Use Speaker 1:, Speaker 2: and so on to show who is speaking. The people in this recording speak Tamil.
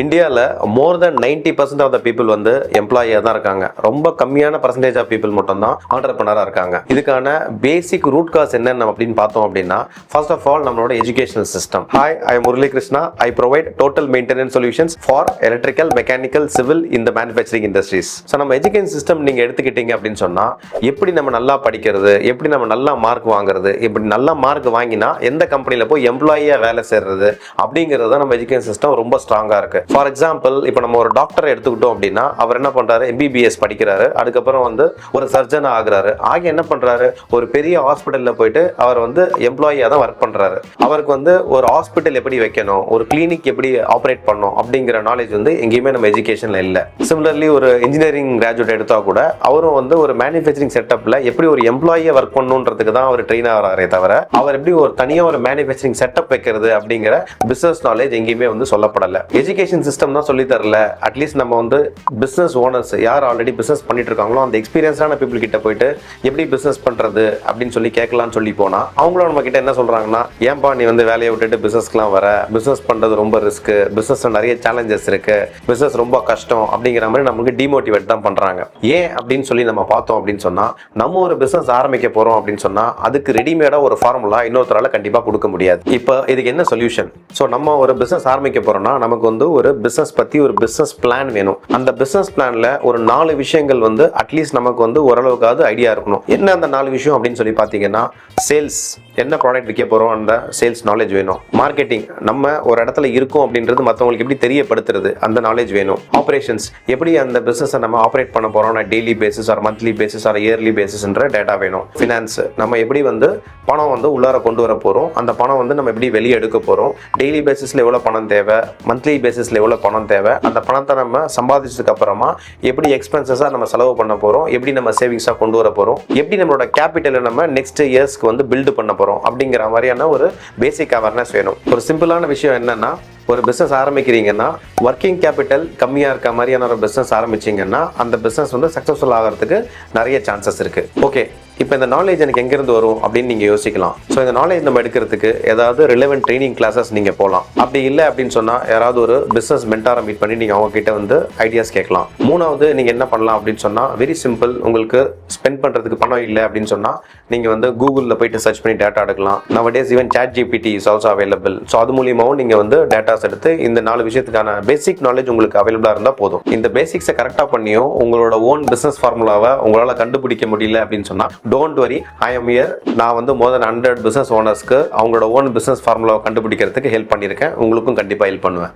Speaker 1: இந்தியாவில் மோர் தென் 90% ஆஃப் த பீப்புள் வந்து எம்ப்ளாயியாக தான் இருக்காங்க. ரொம்ப கம்மியான பர்சன்டேஜ் ஆஃப் பீப்புள் மட்டும் தான் ஆண்டர்பிரனராக இருக்காங்க. இதுக்கான பேசிக் ரூட் காஸ் என்னென்ன அப்படின்னு பார்த்தோம் அப்படின்னா, ஃபர்ஸ்ட் ஆஃப் ஆல் நம்மளோட educational system. Hi, I Murali Krishna. I provide total maintenance solutions for electrical, mechanical, civil இந்த மேனுஃபேக்சரிங் இண்டஸ்ட்ரீஸ். ஸோ நம்ம எஜுகேஷன் சிஸ்டம் நீங்கள் எடுத்துக்கிட்டீங்க அப்படின்னு சொன்னால், எப்படி நம்ம நல்லா படிக்கிறது, எப்படி நம்ம நல்லா மார்க் வாங்குறது, எப்படி நல்லா மார்க் வாங்கினா எந்த கம்பெனியில் போய் எம்ப்ளாயியாக வேலை செய்கிறது அப்படிங்கிறது தான் நம்ம எஜுகேஷன் சிஸ்டம் ரொம்ப ஸ்ட்ராங்காக இருக்கு. ஃபார் எக்ஸாம்பிள், இப்போ நம்ம ஒரு டாக்டரை எடுத்துக்கிட்டோம் அப்படின்னா, அவர் என்ன பண்றாரு, MBBS படிக்கிறாரு, அதுக்கப்புறம் வந்து ஒரு சர்ஜன் ஆகுறாரு. ஆகி என்ன பண்றாரு, ஒரு பெரிய ஹாஸ்பிட்டல்ல போயிட்டு அவர் வந்து எம்ப்ளாயியா தான் ஒர்க் பண்றாரு. அவருக்கு வந்து ஒரு ஹாஸ்பிட்டல் எப்படி வைக்கணும், ஒரு கிளினிக் எப்படி ஆப்ரேட் பண்ணணும் அப்படிங்கிற நாலேஜ் வந்து எங்கேயுமே நம்ம எஜுகேஷன்ல இல்ல. சிமிலர்லி ஒரு இன்ஜினியரிங் கிராஜுவேட் எடுத்தா கூட அவரும் வந்து ஒரு மேனுஃபேக்சரிங் செட்டப்ல எப்படி ஒரு எம்ப்ளாயியா ஒர்க் பண்ணணுன்றதுக்கு தான் அவர் ட்ரெயின் ஆகிறாரே தவிர, அவர் எப்படி ஒரு தனியா ஒரு மேனுஃபேக்சரிங் செட்டப் வைக்கிறது அப்படிங்கிற பிசினஸ் நாலேஜ் எங்கேயுமே வந்து சொல்லப்படல. எஜுகேஷன் சிஸ்டம் தான் சொல்லி தரல. அட்லீஸ்ட் நம்ம வந்து பிசினஸ் ஓனர்ஸ் யார் ஆல்ரெடி பிசினஸ் பண்ணிட்டு இருக்காங்களோ அந்த எக்ஸ்பீரியன்ஸான பீப்புள் கிட்ட போயிட்டு எப்படி பிசினஸ் பண்றது அப்படின்னு சொல்லி கேட்கலாம்னு சொல்லி போனா, அவங்களும் நம்ம கிட்ட என்ன சொல்றாங்கன்னா, ஏன்பா நீ வந்து வேலையை விட்டுட்டு பிசினஸ்க்குலாம் வர, பிசினஸ் பண்றது ரொம்ப ரிஸ்க், பிசினஸ் நிறைய சேலஞ்சஸ் இருக்கு, பிசினஸ் ரொம்ப கஷ்டம் அப்படிங்கிற மாதிரி நமக்கு டிமோட்டிவேட் தான் பண்றாங்க. ஏன் அப்படின்னு சொல்லி நம்ம பார்த்தோம் அப்படின்னு சொன்னா, நம்ம ஒரு பிசினஸ் ஆரம்பிக்க போறோம் அப்படின்னு சொன்னா அதுக்கு ரெடிமேடா ஒரு ஃபார்முலா இன்னொருத்தரால கண்டிப்பா கொடுக்க முடியாது. இப்போ இதுக்கு என்ன சொல்யூஷன்? ஸோ நம்ம ஒரு பிசினஸ் ஆரம்பிக்க போறோம்னா நமக்கு வந்து ஒரு பிசினஸ் பத்தி ஒரு பிசினஸ் பிளான் வேணும். அந்த பிசினஸ் பிளான்ல ஒரு 4 விஷயங்கள் வந்து அட்லீஸ்ட் நமக்கு வந்து ஓரளவுக்காவது ஐடியா இருக்கணும். என்ன அந்த 4 விஷயம் அப்படின்னு சொல்லி பார்த்தீங்கன்னா, சேல்ஸ், என்ன ப்ராடக்ட் விற்க போறோம் அந்த சேல்ஸ் நாலேஜ் வேணும். மார்க்கெட்டிங், நம்ம ஒரு இடத்துல இருக்கோம் அப்படின்றது மற்றவங்களுக்கு எப்படி தெரியப்படுத்துறது அந்த நாலேஜ் வேணும். ஆப்ரேஷன்ஸ், எப்படி அந்த பிசினஸை நம்ம ஆப்ரேட் பண்ண போறோம் daily basis or monthly basis or yearly பேசிஸ்ன்ற டேட்டா வேணும். ஃபினான்ஸ், நம்ம எப்படி வந்து பணம் வந்து உள்ளார கொண்டு வர போறோம், அந்த பணம் வந்து நம்ம எப்படி வெளியே எடுக்க போறோம், டெய்லி பேசிஸ்ல எவ்வளவு பணம் தேவை, மந்த்லி பேசிஸ்ல எவ்வளவு பணம் தேவை, அந்த பணத்தை நம்ம சம்பாதிச்சதுக்கு அப்புறமா எப்படி எக்ஸ்பென்சஸா நம்ம செலவு பண்ண போறோம், எப்படி நம்ம சேவிங்ஸா கொண்டு வர போறோம், எப்படி நம்மளோட கேபிட்டலை நம்ம நெக்ஸ்ட் இயர்ஸ்க்கு வந்து பில்டு பண்ண போறோம் அப்படிங்கிற மாதிரியான ஒரு பேசிக் அவேர்னஸ் வேணும். ஒரு சிம்பிளான விஷயம் என்னன்னா, ஒரு பிசினஸ் ஆரம்பிக்கிறீங்கன்னா ஒர்க்கிங் கேபிட்டல் கம்மியா இருக்க மாதிரியான ஒரு பிசினஸ் ஆரம்பிச்சீங்கன்னா அந்த பிசினஸ் வந்து சக்சஸ்ஃபுல் ஆகிறதுக்கு நிறைய சான்சஸ் இருக்கு. ஓகே, இப்போ இந்த நாலேஜ் எனக்கு எங்கேருந்து வரும் அப்படின்னு நீங்கள் யோசிக்கலாம். ஸோ இந்த நாலேஜ் நம்ம எடுக்கிறதுக்கு ஏதாவது ரிலவெண்ட் ட்ரைனிங் கிளாஸஸ் நீங்கள் போகலாம். அப்படி இல்லை அப்படின்னு சொன்னால் யாராவது ஒரு பிஸ்னஸ் மென்டாரை மீட் பண்ணி நீங்கள் அவங்க கிட்ட வந்து ஐடியாஸ் கேட்கலாம். மூணாவது நீங்கள் என்ன பண்ணலாம் அப்படின்னு சொன்னால், வெரி சிம்பிள், உங்களுக்கு ஸ்பெண்ட் பண்ணுறதுக்கு பணம் இல்லை அப்படின்னு சொன்னால் நீங்கள் வந்து கூகுளில் போயிட்டு சர்ச் பண்ணி டேட்டா எடுக்கலாம். Nowadays even ChatGPT is also available. So அது மூலியமாகவும் நீங்கள் வந்து டேட்டாஸ் எடுத்து இந்த 4 விஷயத்துக்கான பேசிக் நாலேஜ் உங்களுக்கு அவைலபிளாக இருந்தால் போதும். இந்த பேசிக்ஸை கரெக்டாக பண்ணியும் உங்களோட ஓன் பிஸ்னஸ் ஃபார்முலாவை உங்களால் கண்டுபிடிக்க முடியல அப்படின்னு சொன்னால், don't worry, I am here. நான் வந்து மோர் தென் 100 பிசினஸ் ஓனர்ஸ்க்கு அவங்களோட ஓன் பிசினஸ் ஃபார்முலாவை கண்டுபிடிக்கிறதுக்கு ஹெல்ப் பண்ணியிருக்கேன். உங்களுக்கும் கண்டிப்பாக ஹெல்ப் பண்ணுவேன்.